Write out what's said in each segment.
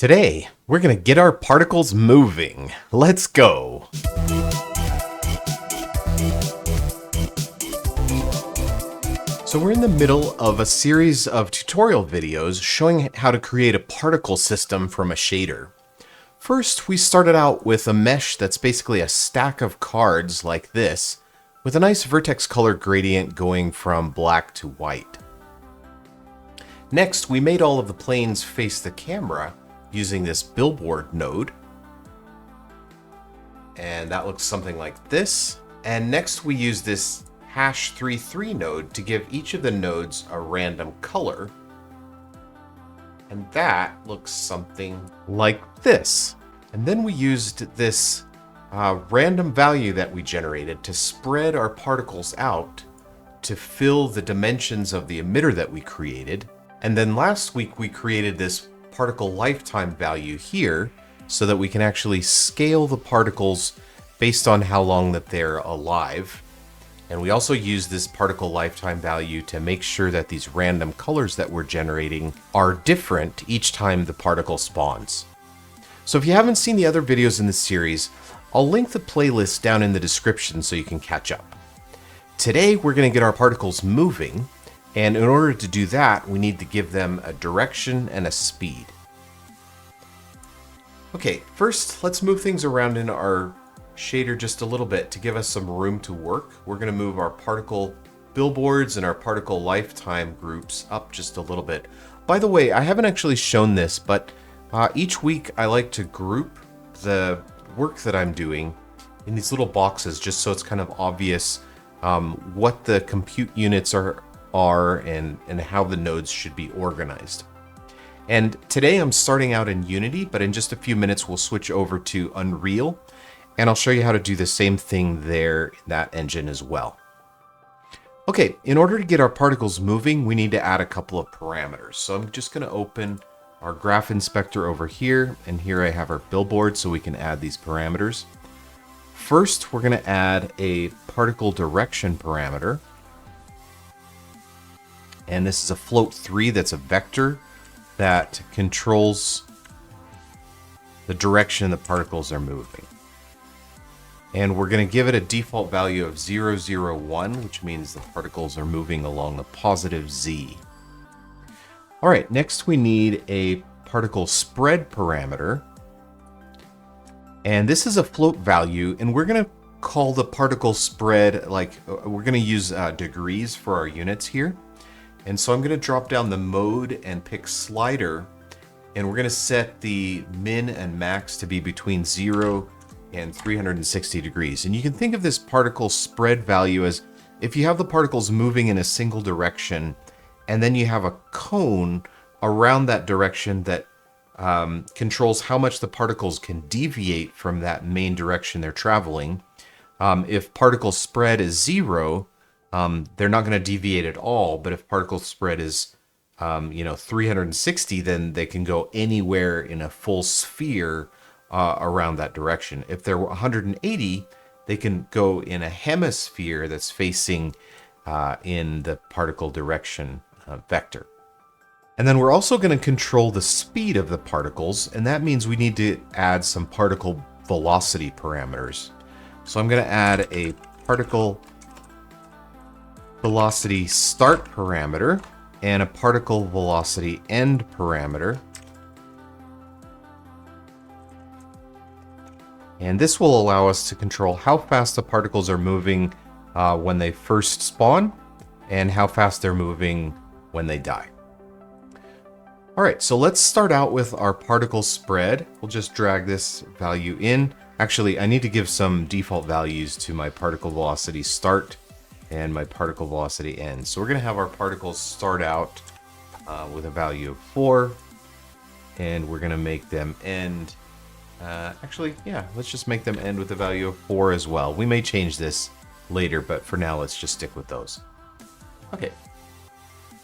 Today, we're going to get our particles moving. Let's go. So we're in the middle of a series of tutorial videos showing how to create a particle system from a shader. First, we started out with a mesh that's basically a stack of cards like this, with a nice vertex color gradient going from black to white. Next, we made all of the planes face the camera using this billboard node. And that looks something like this. And next we use this #33 node to give each of the nodes a random color. And that looks something like this. And then we used this random value that we generated to spread our particles out to fill the dimensions of the emitter that we created. And then last week we created this particle lifetime value here so that we can actually scale the particles based on how long that they're alive. And we also use this particle lifetime value to make sure that these random colors that we're generating are different each time the particle spawns. So if you haven't seen the other videos in this series, I'll link the playlist down in the description so you can catch up. Today we're going to get our particles moving. And in order to do that, we need to give them a direction and a speed. Okay, first let's move things around in our shader just a little bit to give us some room to work. We're going to move our particle billboards and our particle lifetime groups up just a little bit. By the way, I haven't actually shown this, but each week I like to group the work that I'm doing in these little boxes just so it's kind of obvious what the compute units are and how the nodes should be organized. And today I'm starting out in Unity, but in just a few minutes we'll switch over to Unreal, and I'll show you how to do the same thing there in that engine as well. Okay, in order to get our particles moving, we need to add a couple of parameters. So I'm just going to open our graph inspector over here, and here I have our billboard so we can add these parameters. First, we're going to add a particle direction parameter. And this is a float 3 that's a vector that controls the direction the particles are moving. And we're going to give it a default value of 0, 0, 1, which means the particles are moving along the positive z. All right, next we need a particle spread parameter. And this is a float value, and we're going to call the particle spread, like we're going to use degrees for our units here. And so I'm going to drop down the mode and pick slider, and we're going to set the min and max to be between 0 and 360 degrees. And you can think of this particle spread value as if you have the particles moving in a single direction, and then you have a cone around that direction that controls how much the particles can deviate from that main direction they're traveling. If particle spread is 0, they're not going to deviate at all, but if particle spread is 360, then they can go anywhere in a full sphere around that direction. If they're 180, they can go in a hemisphere that's facing in the particle direction vector. And then we're also going to control the speed of the particles, and that means we need to add some particle velocity parameters. So I'm going to add a particle velocity start parameter and a particle velocity end parameter. And this will allow us to control how fast the particles are moving when they first spawn and how fast they're moving when they die. All right, so let's start out with our particle spread. We'll just drag this value in. Actually, I need to give some default values to my particle velocity start and my particle velocity end. So we're going to have our particles start out with a value of 4, and we're going to make them end. Let's just make them end with a value of 4 as well. We may change this later, but for now, let's just stick with those. Okay.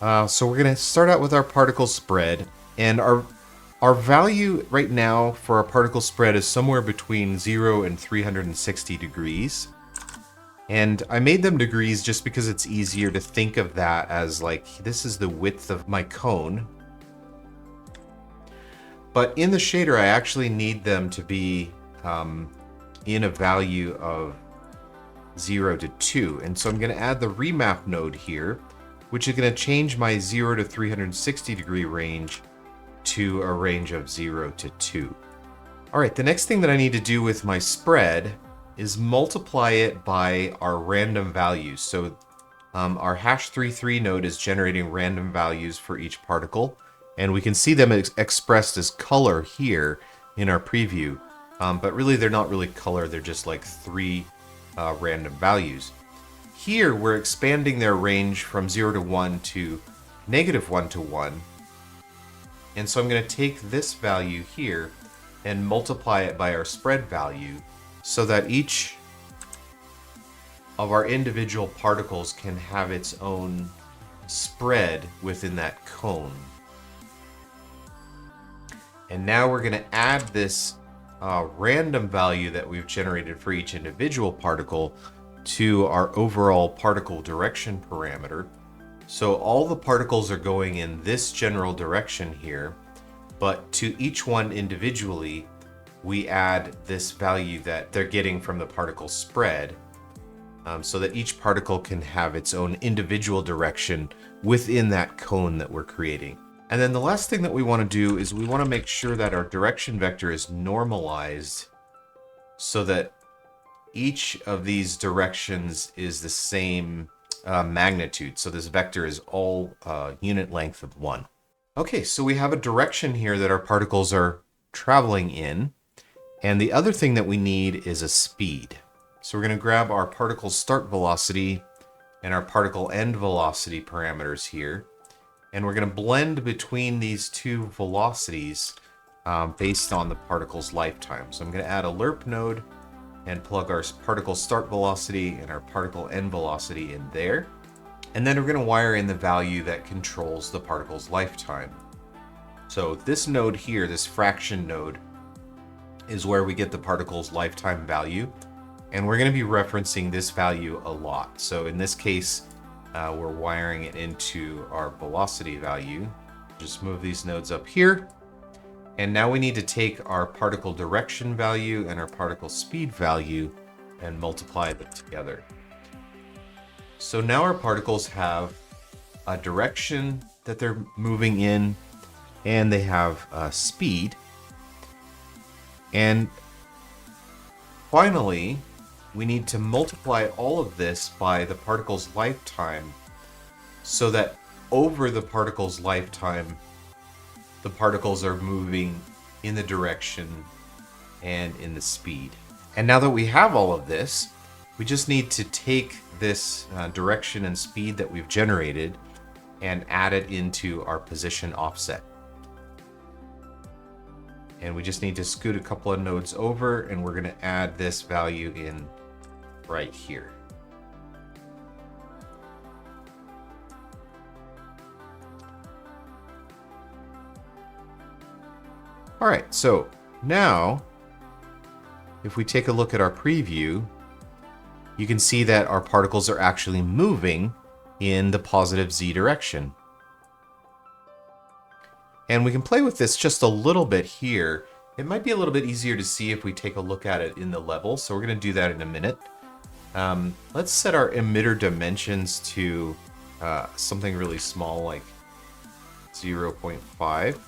So we're going to start out with our particle spread, and our value right now for our particle spread is somewhere between 0 and 360 degrees. And I made them degrees just because it's easier to think of that as like, this is the width of my cone. But in the shader, I actually need them to be in a value of 0 to 2. And so I'm going to add the remap node here, which is going to change my 0 to 360 degree range to a range of 0 to 2. All right, the next thing that I need to do with my spread is multiply it by our random values. So our hash33 node is generating random values for each particle, and we can see them expressed as color here in our preview. But really, they're not really color, they're just like 3 random values. Here, we're expanding their range from 0 to 1 to -1 to 1. And so I'm going to take this value here and multiply it by our spread value so that each of our individual particles can have its own spread within that cone. And now we're going to add this random value that we've generated for each individual particle to our overall particle direction parameter. So all the particles are going in this general direction here, but to each one individually, we add this value that they're getting from the particle spread, so that each particle can have its own individual direction within that cone that we're creating. And then the last thing that we want to do is we want to make sure that our direction vector is normalized so that each of these directions is the same magnitude. So this vector is all unit length of 1. Okay, so we have a direction here that our particles are traveling in. And the other thing that we need is a speed. So we're going to grab our particle start velocity and our particle end velocity parameters here. And we're going to blend between these two velocities based on the particle's lifetime. So I'm going to add a lerp node and plug our particle start velocity and our particle end velocity in there. And then we're going to wire in the value that controls the particle's lifetime. So this node here, this fraction node, is where we get the particle's lifetime value. And we're going to be referencing this value a lot. So in this case, we're wiring it into our velocity value. Just move these nodes up here. And now we need to take our particle direction value and our particle speed value and multiply them together. So now our particles have a direction that they're moving in, and they have speed. And finally, we need to multiply all of this by the particle's lifetime so that over the particle's lifetime, the particles are moving in the direction and in the speed. And now that we have all of this, we just need to take this direction and speed that we've generated and add it into our position offset. And we just need to scoot a couple of nodes over, and we're going to add this value in right here. All right, so now if we take a look at our preview, you can see that our particles are actually moving in the positive z direction. And we can play with this just a little bit here. It might be a little bit easier to see if we take a look at it in the level, so we're going to do that in a minute. Let's set our emitter dimensions to something really small, like 0.5.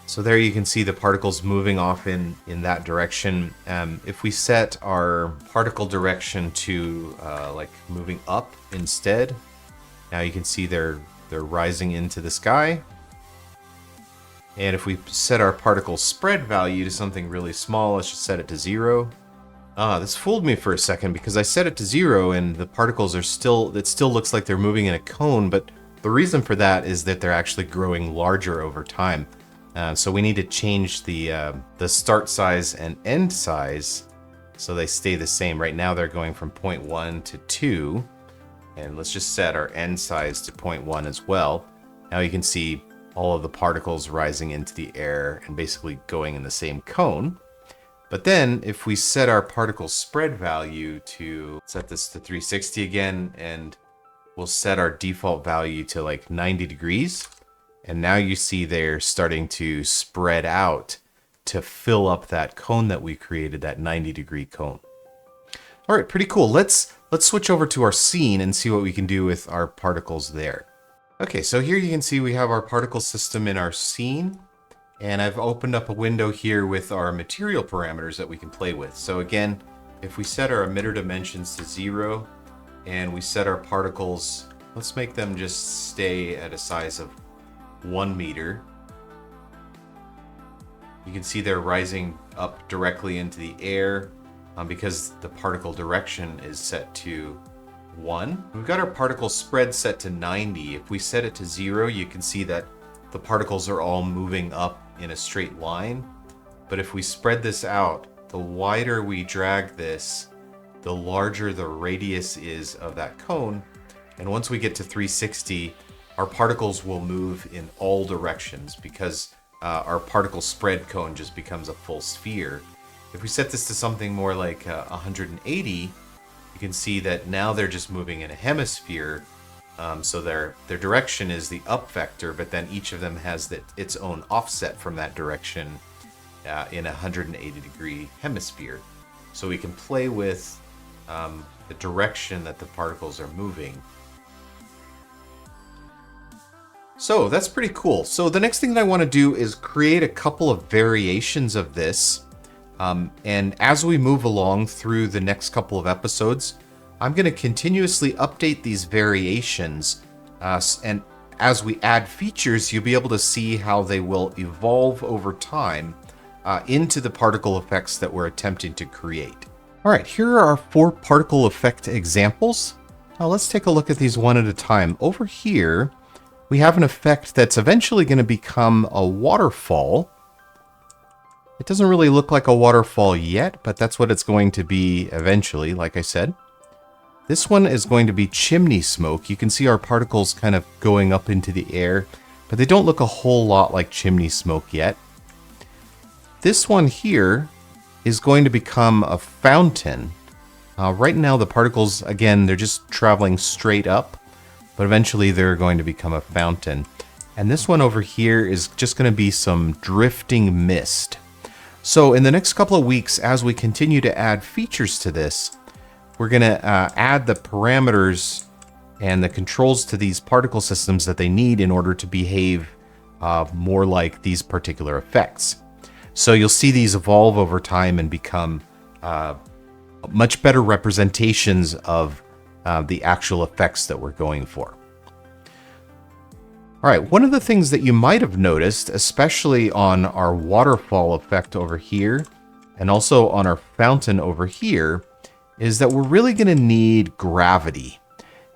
So there you can see the particles moving off in that direction. If we set our particle direction to like moving up instead, now you can see they're rising into the sky. And if we set our particle spread value to something really small, let's just set it to 0. This fooled me for a second because I set it to 0 and the particles are still, it still looks like they're moving in a cone, but the reason for that is that they're actually growing larger over time. So we need to change the start size and end size so they stay the same. Right now they're going from 0.1 to 2, and let's just set our end size to 0.1 as well. Now you can see all of the particles rising into the air and basically going in the same cone. But then if we set our particle spread value to, set this to 360 again, and we'll set our default value to like 90 degrees. And now you see they're starting to spread out to fill up that cone that we created, that 90-degree cone. All right, pretty cool. Let's switch over to our scene and see what we can do with our particles there. Okay, so here you can see we have our particle system in our scene. And I've opened up a window here with our material parameters that we can play with. So again, if we set our emitter dimensions to 0 and we set our particles, let's make them just stay at a size of 1 meter. You can see they're rising up directly into the air because the particle direction is set to 1. We've got our particle spread set to 90. If we set it to 0, you can see that the particles are all moving up in a straight line. But if we spread this out, the wider we drag this, the larger the radius is of that cone. And once we get to 360, our particles will move in all directions because our particle spread cone just becomes a full sphere. If we set this to something more like 180, you can see that now they're just moving in a hemisphere. So their direction is the up vector, but then each of them has its own offset from that direction in a 180-degree hemisphere. So we can play with the direction that the particles are moving. So that's pretty cool. So the next thing that I want to do is create a couple of variations of this. And as we move along through the next couple of episodes, I'm going to continuously update these variations. And as we add features, you'll be able to see how they will evolve over time into the particle effects that we're attempting to create. All right, here are our 4 particle effect examples. Now let's take a look at these one at a time. Over here, we have an effect that's eventually going to become a waterfall. It doesn't really look like a waterfall yet, but that's what it's going to be eventually, like I said. This one is going to be chimney smoke. You can see our particles kind of going up into the air, but they don't look a whole lot like chimney smoke yet. This one here is going to become a fountain. Right now the particles, again, they're just traveling straight up, but eventually they're going to become a fountain. And this one over here is just going to be some drifting mist. So in the next couple of weeks, as we continue to add features to this, we're going to add the parameters and the controls to these particle systems that they need in order to behave more like these particular effects. So you'll see these evolve over time and become much better representations of the actual effects that we're going for. All right, one of the things that you might have noticed, especially on our waterfall effect over here, and also on our fountain over here, is that we're really going to need gravity.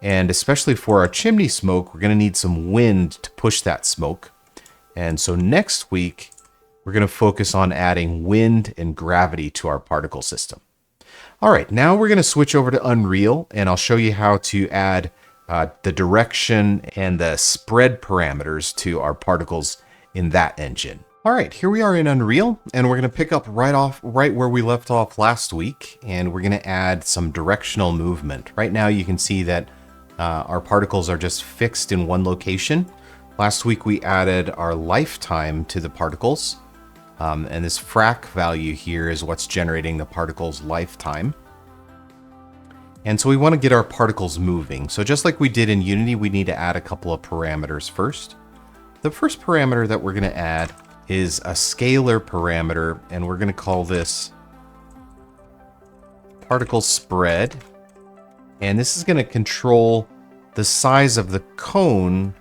And especially for our chimney smoke, we're going to need some wind to push that smoke. And so next week, we're going to focus on adding wind and gravity to our particle system. All right, now we're going to switch over to Unreal, and I'll show you how to add the direction and the spread parameters to our particles in that engine. All right, here we are in Unreal, and we're going to pick up right where we left off last week, and we're going to add some directional movement. Right now you can see that our particles are just fixed in one location. Last week we added our lifetime to the particles, and this frac value here is what's generating the particle's lifetime. And so we want to get our particles moving. So just like we did in Unity, we need to add a couple of parameters first. The first parameter that we're going to add is a scalar parameter, and we're going to call this particle spread. And this is going to control the size of the cone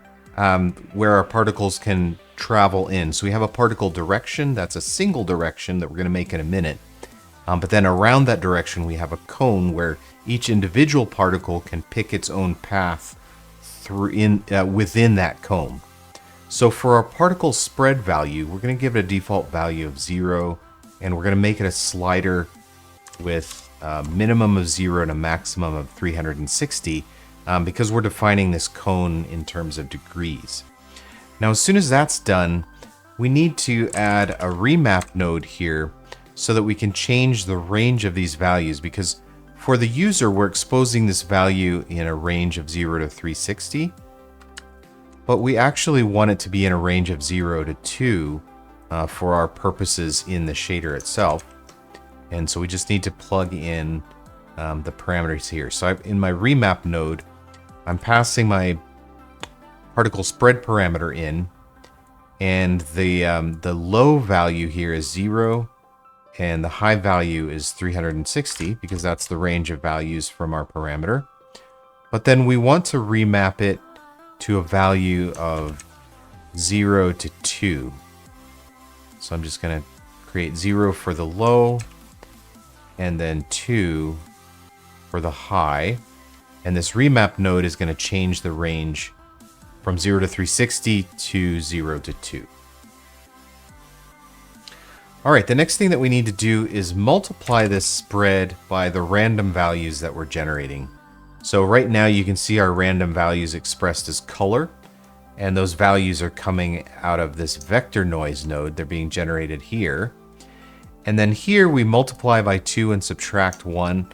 where our particles can travel in. So we have a particle direction, that's a single direction that we're going to make in a minute. But then around that direction, we have a cone where each individual particle can pick its own path within that cone. So for our particle spread value, we're going to give it a default value of 0, and we're going to make it a slider with a minimum of 0 and a maximum of 360 because we're defining this cone in terms of degrees. Now, as soon as that's done, we need to add a remap node here so that we can change the range of these values, because for the user, we're exposing this value in a range of 0 to 360. but we actually want it to be in a range of 0 to 2 for our purposes in the shader itself. And so we just need to plug in the parameters here. So in my remap node, I'm passing my particle spread parameter in, and the low value here is 0, and the high value is 360, because that's the range of values from our parameter. But then we want to remap it to a value of 0 to 2. So I'm just going to create 0 for the low, and then 2 for the high. And this remap node is going to change the range from 0 to 360 to 0 to 2. All right, the next thing that we need to do is multiply this spread by the random values that we're generating. So right now you can see our random values expressed as color, and those values are coming out of this vector noise node. They're being generated here. And then here we multiply by 2 and subtract 1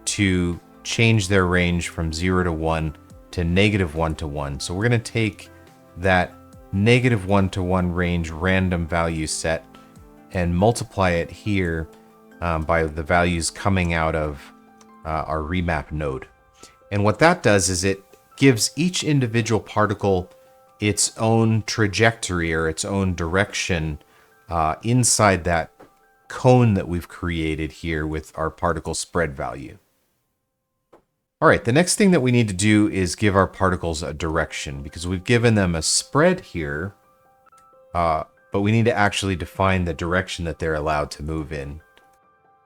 to change their range from 0 to 1 to -1 to 1. So we're going to take that -1 to 1 range random value set and multiply it here by the values coming out of our remap node. And what that does is it gives each individual particle its own trajectory or its own direction inside that cone that we've created here with our particle spread value. All right, the next thing that we need to do is give our particles a direction, because we've given them a spread here, but we need to actually define the direction that they're allowed to move in.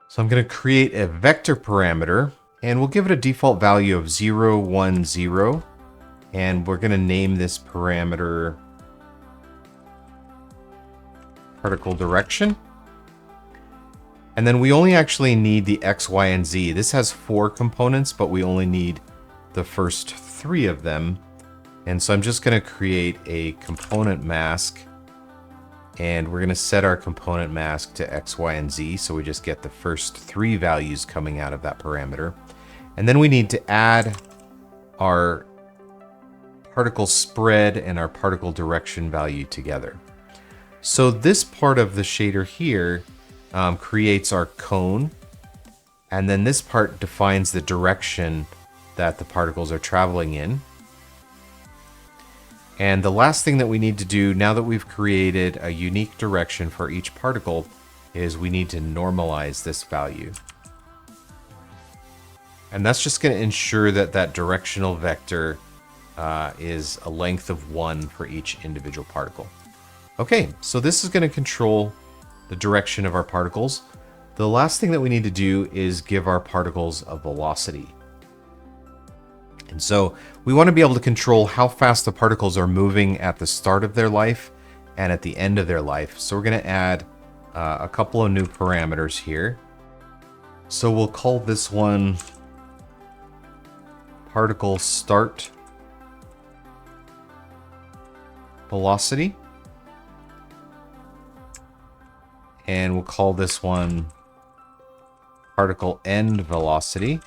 So I'm going to create a vector parameter, and we'll give it a default value of 0, 1, 0. And we're going to name this parameter particle direction. And then we only actually need the X, Y, and Z. This has 4 components, but we only need the first 3 of them. And so I'm just going to create a component mask. And we're going to set our component mask to X, Y, and Z. So we just get the first 3 values coming out of that parameter. And then we need to add our particle spread and our particle direction value together. So this part of the shader here creates our cone, and then this part defines the direction that the particles are traveling in. And the last thing that we need to do now that we've created a unique direction for each particle is we need to normalize this value. And that's just going to ensure that that directional vector is a length of 1 for each individual particle. Okay, so this is going to control the direction of our particles. The last thing that we need to do is give our particles a velocity. And so we want to be able to control how fast the particles are moving at the start of their life and at the end of their life. So we're going to add a couple of new parameters here. So we'll call this one particle start velocity. And we'll call this one particle end velocity.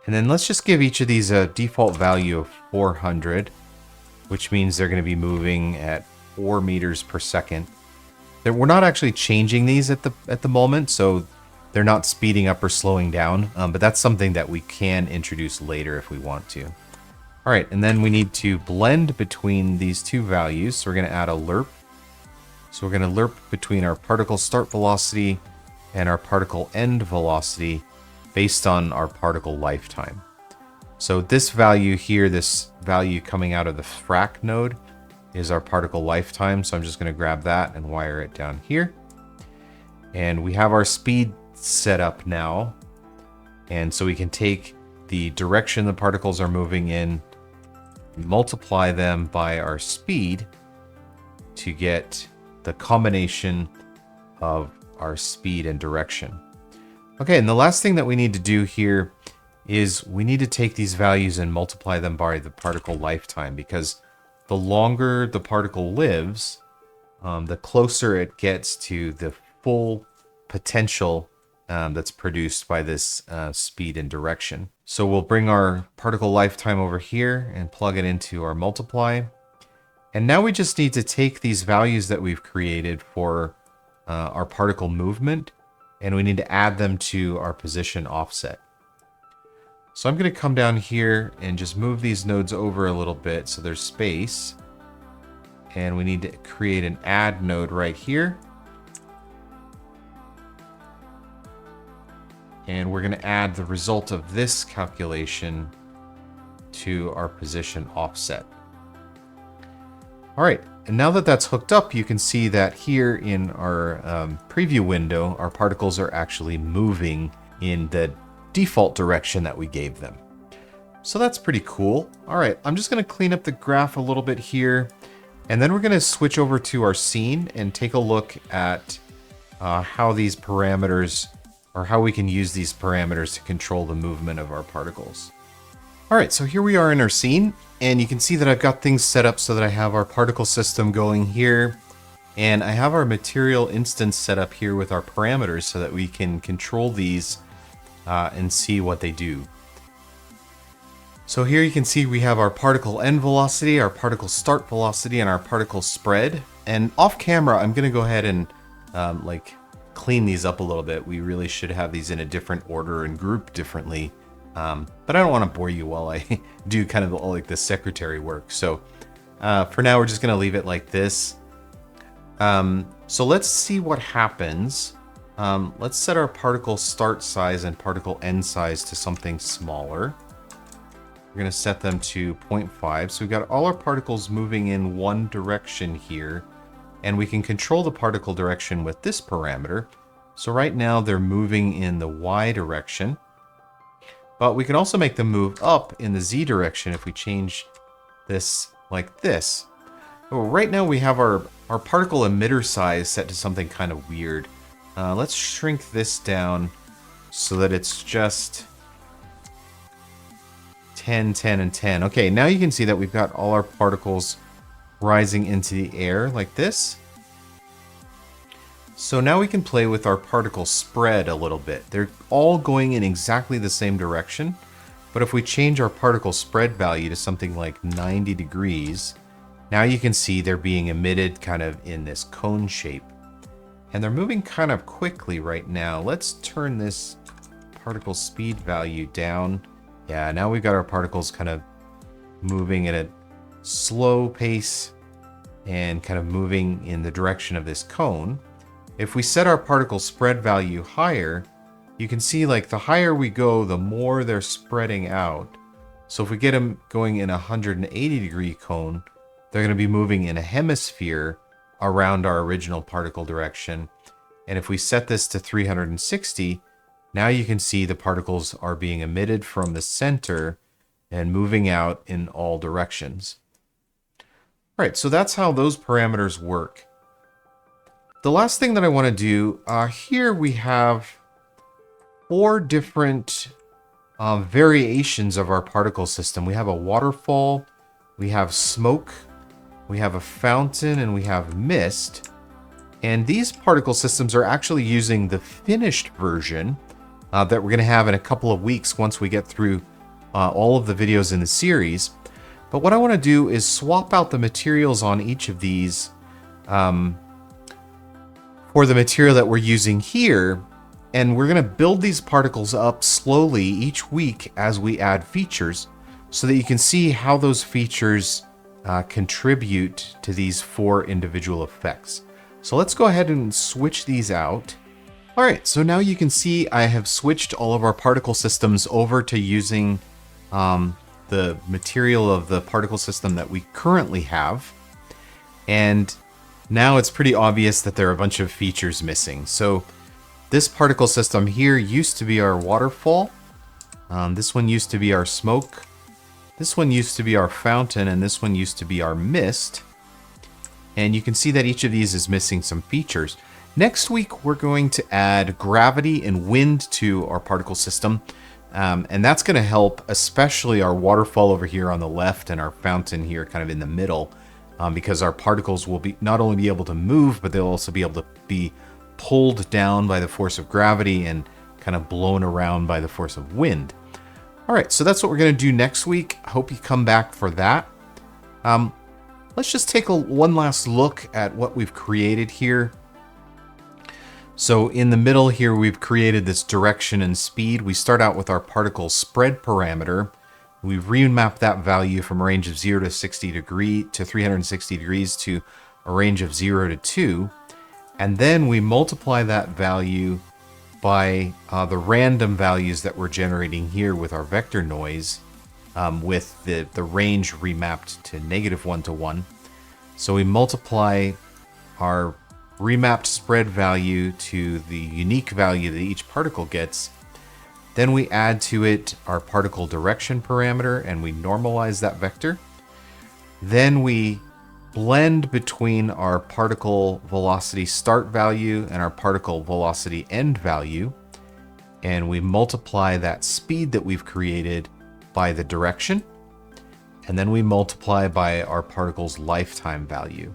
And then let's just give each of these a default value of 400, which means they're going to be moving at 4 meters per second. We're not actually changing these at the moment, so they're not speeding up or slowing down, but that's something that we can introduce later if we want to. All right, and then we need to blend between these two values. So we're going to add a lerp. So we're going to lerp between our particle start velocity and our particle end velocity based on our particle lifetime. So this value here, this value coming out of the frac node, is our particle lifetime. So I'm just going to grab that and wire it down here. And we have our speed set up now. And so we can take the direction the particles are moving in, multiply them by our speed to get the combination of our speed and direction. Okay, and the last thing that we need to do here is we need to take these values and multiply them by the particle lifetime, because the longer the particle lives, the closer it gets to the full potential that's produced by this speed and direction. So we'll bring our particle lifetime over here and plug it into our multiply. And now we just need to take these values that we've created for our particle movement, and we need to add them to our position offset. So I'm going to come down here and just move these nodes over a little bit so there's space. And we need to create an add node right here. And we're going to add the result of this calculation to our position offset. All right, and now that that's hooked up, you can see that here in our preview window, our particles are actually moving in the default direction that we gave them. So that's pretty cool. All right, I'm just going to clean up the graph a little bit here, and then we're going to switch over to our scene and take a look at how these parameters, or how we can use these parameters to control the movement of our particles. All right, so here we are in our scene, and you can see that I've got things set up so that I have our particle system going here, and I have our material instance set up here with our parameters so that we can control these and see what they do. So here you can see we have our particle end velocity, our particle start velocity, and our particle spread. And off camera, I'm gonna go ahead and like clean these up a little bit. We really should have these in a different order and grouped differently. But I don't want to bore you while I do kind of all like the secretary work. So for now, we're just going to leave it like this. So let's see what happens. Let's set our particle start size and particle end size to something smaller. We're going to set them to 0.5. So we've got all our particles moving in one direction here. And we can control the particle direction with this parameter. So right now they're moving in the Y direction. But we can also make them move up in the Z direction if we change this like this. Well, right now we have our particle emitter size set to something kind of weird. Let's shrink this down so that it's just 10, 10, and 10. Okay, now you can see that we've got all our particles rising into the air like this. So now we can play with our particle spread a little bit. They're all going in exactly the same direction, but if we change our particle spread value to something like 90 degrees, now you can see they're being emitted kind of in this cone shape. And they're moving kind of quickly right now. Let's turn this particle speed value down. Yeah, now we've got our particles kind of moving at a slow pace and kind of moving in the direction of this cone. If we set our particle spread value higher, you can see like the higher we go, the more they're spreading out. So if we get them going in a 180 degree cone, they're going to be moving in a hemisphere around our original particle direction. And if we set this to 360, now you can see the particles are being emitted from the center and moving out in all directions. All right, so that's how those parameters work. The last thing that I want to do, here we have 4 different variations of our particle system. We have a waterfall, we have smoke, we have a fountain, and we have mist. And these particle systems are actually using the finished version that we're going to have in a couple of weeks once we get through all of the videos in the series. But what I want to do is swap out the materials on each of these for the material that we're using here, and we're going to build these particles up slowly each week as we add features so that you can see how those features contribute to these 4 individual effects. So let's go ahead and switch these out. All right, so now you can see I have switched all of our particle systems over to using the material of the particle system that we currently have. And now it's pretty obvious that there are a bunch of features missing. So this particle system here used to be our waterfall. This one used to be our smoke. This one used to be our fountain, and this one used to be our mist. And you can see that each of these is missing some features. Next week, we're going to add gravity and wind to our particle system. And that's going to help, especially our waterfall over here on the left and our fountain here kind of in the middle. Because our particles will be not only be able to move, but they'll also be able to be pulled down by the force of gravity and kind of blown around by the force of wind. All right, so that's what we're going to do next week. I hope you come back for that. Let's just take one last look at what we've created here. So in the middle here, we've created this direction and speed. We start out with our particle spread parameter. We've remapped that value from a range of 0 to 360 degrees to a range of 0 to 2. And then we multiply that value by the random values that we're generating here with our vector noise, with the range remapped to -1 to 1. So we multiply our remapped spread value to the unique value that each particle gets. Then we add to it our particle direction parameter and we normalize that vector. Then we blend between our particle velocity start value and our particle velocity end value. And we multiply that speed that we've created by the direction. And then we multiply by our particle's lifetime value.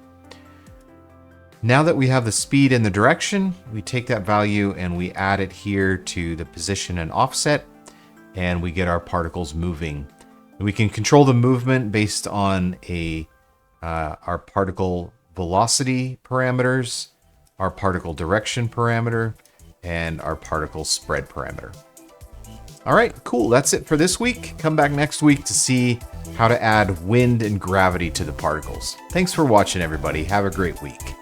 Now that we have the speed and the direction, we take that value and we add it here to the position and offset, and we get our particles moving. And we can control the movement based on our particle velocity parameters, our particle direction parameter, and our particle spread parameter. All right, cool. That's it for this week. Come back next week to see how to add wind and gravity to the particles. Thanks for watching, everybody. Have a great week.